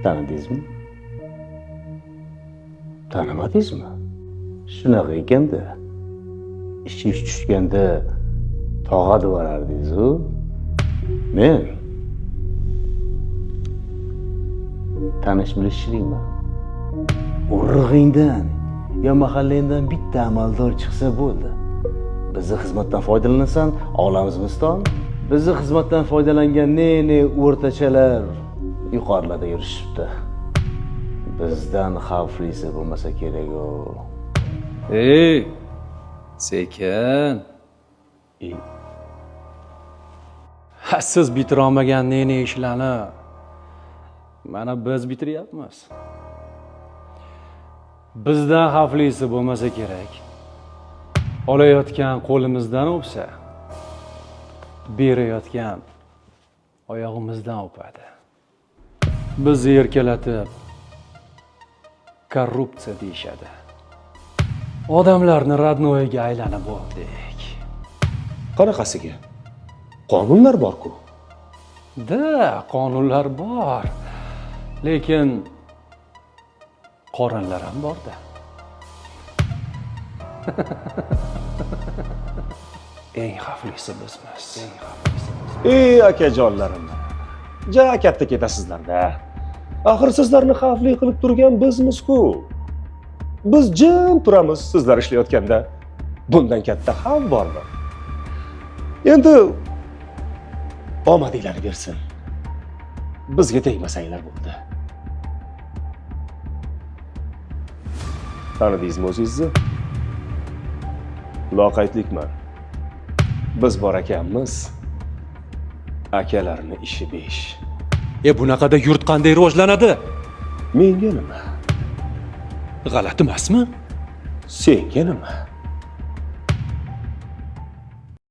Tanidingizmi? Tanimadingizmi? Shunaqa ekanda. Ish tushganda tog'a devorardingiz-ku. Men tanish bilishchilikman. Urug'ingdan yo mahallangdan bitta amaldor chiqsa bo'ldi. Bizni xizmatdan foydalanasan, olamizmiston. Bizni xizmatdan foydalangan ne o'rtachalar yuqorilarda yurishibdi. Bizdan xavflisi bo'lmasa kerak-ku. Ey, sekin. Siz bitira olmagan ne ishlarni mana biz bitiryapmiz. Bizdan xavflisi bo'lmasa kerak. Olayotgan qo'limizdan o'psa, berayotgan oyog'imizdan o'padi. Bizni erkalatib korrupsiya deyishadi. Odamlarni radnoyiga aylanib bo'ldik. Qanaqasiga? Qonunlar bor-ku. Qonunlar bor. Lekin qorinlar ham bor-da. Eng xavflisi bizmiz. Ey akajonlarim. Ja katta ketasizlar-da. Axir sizlarni xavfli qilib turgan bizmiz-ku. Biz jim turamiz sizlar ishlayotganda. Bundan katta xavf bormi? Endi omadinglar bersin. Bizga tegmasanglar bo'ldi. Tanidingizmi o'zingizni? Loqaydlikman. Biz bor ekanmiz. Akalarni ishi besh. Bunaqada yurt qanday rivojlanadi? Menga nima? G'alati emasmi? Senga nima?